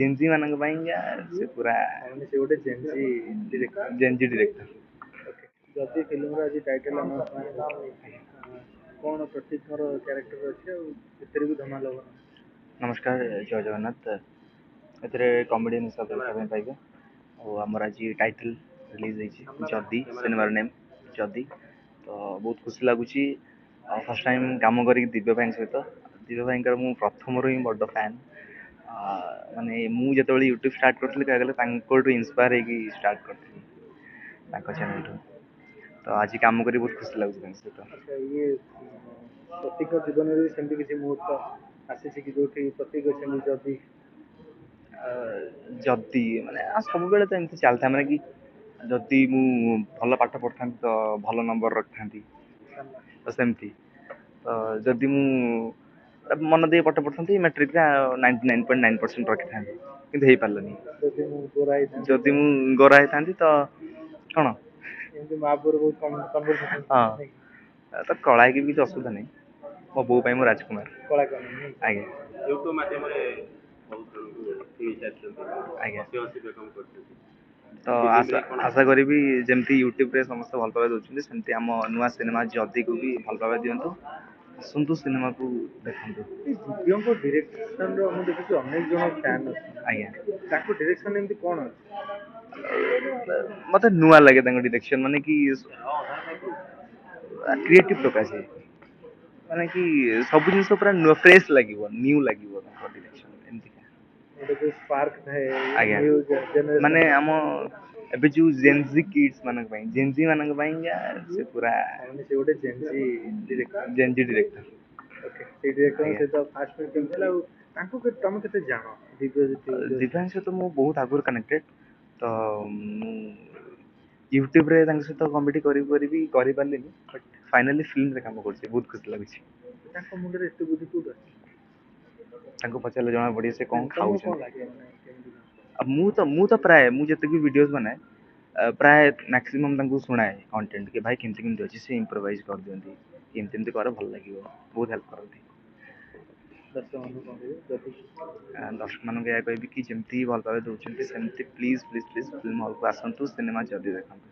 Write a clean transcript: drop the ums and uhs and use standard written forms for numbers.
Gen Z ମାନଙ୍କ ପାଇଁକା ସେ ପୁରା ମାନେ ସେ ଗୋଟେ Gen Z director. Gen Z director. Okay, ଯଦି ଫିଲ୍ମର ଆଜି ଟାଇଟଲ ଆନାଉନ୍ସମେଣ୍ଟ କ'ଣ ପ୍ରତୀକଙ୍କର କ୍ୟାରେକ୍ଟର ଅଛି ଆଉ ସେଥିରେ ବି ଧମାଲ ହବ? नमस्कार जय जगन्नाथ। ଏଥିରେ କମେଡ଼ିଆନ୍ ହିସାବରେ ଦେଖିବା ପାଇଁ ପାଇବେ। ଆଉ ଆମର ଆଜି ଟାଇଟଲ୍ ରିଲିଜ୍ ହେଇଛି ଯଦି, ସିନେମାର ନେମ୍ ଯଦି। ତ ବହୁତ ଖୁସି ଲାଗୁଛି। ଫାର୍ଷ୍ଟ ଟାଇମ୍ କାମ କରିକି ଦିବ୍ୟ ଭାଇଙ୍କ ସହିତ। ଦିବ୍ୟ ଭାଇଙ୍କର ମୁଁ ପ୍ରଥମରୁ ହିଁ ବଡ଼ ଫ୍ୟାନ୍। ମାନେ ମୁଁ ଯେତେବେଳେ ୟୁଟ୍ୟୁବ୍ ଷ୍ଟାର୍ଟ କରିଥିଲି କହିବାକୁ ଗଲେ ତାଙ୍କଠୁ ଇନ୍ସପାୟାର ହେଇକି ଷ୍ଟାର୍ଟ କରିଥିଲି, ତାଙ୍କ ଚ୍ୟାନେଲଠୁ। ତ ଆଜି କାମ କରି ବହୁତ ଖୁସି ଲାଗୁଛି ତାଙ୍କ ସହିତ। ଆଚ୍ଛା, ଇଏ ପ୍ରତୀକ ଜୀବନରେ ବି ସେମିତି କିଛି ମୁହୂର୍ତ୍ତ ଆସିଛି କି ଯୋଉଠି ପ୍ରତୀକ ଅଛନ୍ତି ଯଦି? ଯଦି ମାନେ ସବୁବେଳେ ତ ଏମିତି ଚାଲିଥାଏ, ମାନେ କି ଯଦି ମୁଁ ଭଲ ପାଠ ପଢ଼ିଥାନ୍ତି ତ ଭଲ ନମ୍ବର ରଖିଥାନ୍ତି, ତ ସେମିତି। ତ ଯଦି ମୁଁ ମନ ଦେଇ ପାଠ ପଢ଼ିଥାନ୍ତି ମ୍ୟାଟ୍ରିକରେ 99.9% ରଖିଥାନ୍ତି, କିନ୍ତୁ ହେଇପାରିଲାନି। ଯଦି ମୁଁ ଗୋରା ହେଇଥାନ୍ତି, ଯଦି ମୁଁ ଗୋରା ହେଇଥାନ୍ତି ତ କ'ଣ ଏମିତି ମା ପୁଅର ବହୁତ କନଭରସେସନ ହଁ, ନାଇଁ? ତ କଳା ହେଇକି ବି କିଛି ଅସୁବିଧା ନାହିଁ। ମୋ ବୋଉ ପାଇଁ ମୁଁ ରାଜକୁମାର। କଳାକାର ନାଇଁ? ଆଜ୍ଞା ୟୁଟ୍ୟୁବ ମାଧ୍ୟମରେ ବହୁତ ଜଣଙ୍କୁ ହେଇସାରିଛନ୍ତି, ଆଜ୍ଞା। ହସି ହସି ବେକମ କରିଛନ୍ତି। ତ ଆଶା କରିବି ଯେମିତି ୟୁଟ୍ୟୁବରେ ସମସ୍ତେ ଭଲ ପାଇବା ଦେଉଛନ୍ତି, ସେମିତି ଆମ ନୂଆ ସିନେମା ଯଦିକୁ ବି ଭଲ ପାଇବା ଦିଅନ୍ତୁ। ଆସନ୍ତୁ ସିନେମାକୁ ଦେଖନ୍ତୁ। ଏଇ ଦିବ୍ୟଙ୍କ ଡିରେକ୍ସନର ମୁଁ ଦେଖିଛି ଅନେକ ଜଣ ଫ୍ୟାନ୍ ଅଛନ୍ତି। ଆଜ୍ଞା, ତାଙ୍କ ଡିରେକ୍ସନ ଏମିତି କ'ଣ ଅଛି? ମତେ ନୂଆ ଲାଗେ ତାଙ୍କ ଡିରେକ୍ସନ, ମାନେ କି କ୍ରିଏଟିଭ ପ୍ରକାଶ ହେଇଛି। ମାନେ କି ସବୁ ଜିନିଷ ପୁରା ଫ୍ରେଶ ଲାଗିବ, ନ୍ୟୁ ଲାଗିବ ତାଙ୍କ ଡିରେକ୍ସନ ଏମିତିକା। ଗୋଟେ ଯୋଉ ସ୍ପାର୍କ ଥାଏ ଆଜ୍ଞା, ନ୍ୟୁ ଜେନେରେସନ, ମାନେ ଆମ ଏବେ ଯୋଉ ଜେନଜି କିଡ୍ସ ମାନଙ୍କ ପାଇଁ, ଜେନଜି ମାନଙ୍କ ପାଇଁକା ସେ ପୁରା ମାନେ ସେ ଗୋଟେ Gen Z director. Gen Z director. Okay, ସେଇ ଡିରେକ୍ଟରଙ୍କ ଆଜ୍ଞା, ସହିତ ଫାଷ୍ଟ ଫିଲ୍ମ କେମିତି ଥିଲା ଆଉ ତାଙ୍କୁ ତମେ କେତେ ଜାଣ? ଦିବ୍ୟ ଜ୍ୟୋତି ଦିବ୍ୟାଙ୍କ ସହିତ ମୁଁ ବହୁତ ଆଗରୁ କନେକ୍ଟେଡ। ତ ମୁଁ ୟୁଟ୍ୟୁବରେ ତାଙ୍କ ସହିତ କମେଡି କରିପାରିଲିନି, ବଟ୍ ଫାଇନାଲି ଫିଲ୍ମରେ କାମ କରୁଛି, ବହୁତ ଖୁସି ଲାଗୁଛି। ତାଙ୍କ ମୁଣ୍ଡରେ ଏତେ ବୁଦ୍ଧି କୋଉଠୁ ଆସିଛି? ତାଙ୍କୁ ପଚାରିଲେ ଜଣା ପଡ଼ିବ ସେ କ'ଣ ତମକୁ କ'ଣ ଖାଉଛନ୍ତି। ଲାଗେ ମାନେ କେମିତି କଣ? ଆଉ ମୁଁ ତ ପ୍ରାୟ ମୁଁ ଯେତିକି ଭିଡ଼ିଓସ୍ ବନାଏ ପ୍ରାୟ ମ୍ୟାକ୍ସିମମ୍ ତାଙ୍କୁ ଶୁଣାଏ କଣ୍ଟେଣ୍ଟ କି ଭାଇ କେମିତି କେମିତି ଅଛି, ସେ ଇମ୍ପ୍ରୋଭାଇଜ୍ କରିଦିଅନ୍ତି, ଏମିତି ଏମିତି କର ଭଲ ଲାଗିବ, ବହୁତ ହେଲ୍ପ କରନ୍ତି। ଦର୍ଶକମାନଙ୍କୁ କ'ଣ କହିବେ ଯଦି? ଦର୍ଶକମାନଙ୍କୁ ଏହା କହିବି କି ଯେମିତି ଭଲ ପାଇବା ଦେଉଛନ୍ତି ସେମିତି ପ୍ଲିଜ୍ ପ୍ଲିଜ୍ ପ୍ଲିଜ୍ ଫିଲ୍ମ ହଲ୍କୁ ଆସନ୍ତୁ, ସିନେମା ଯଦି ଦେଖନ୍ତୁ।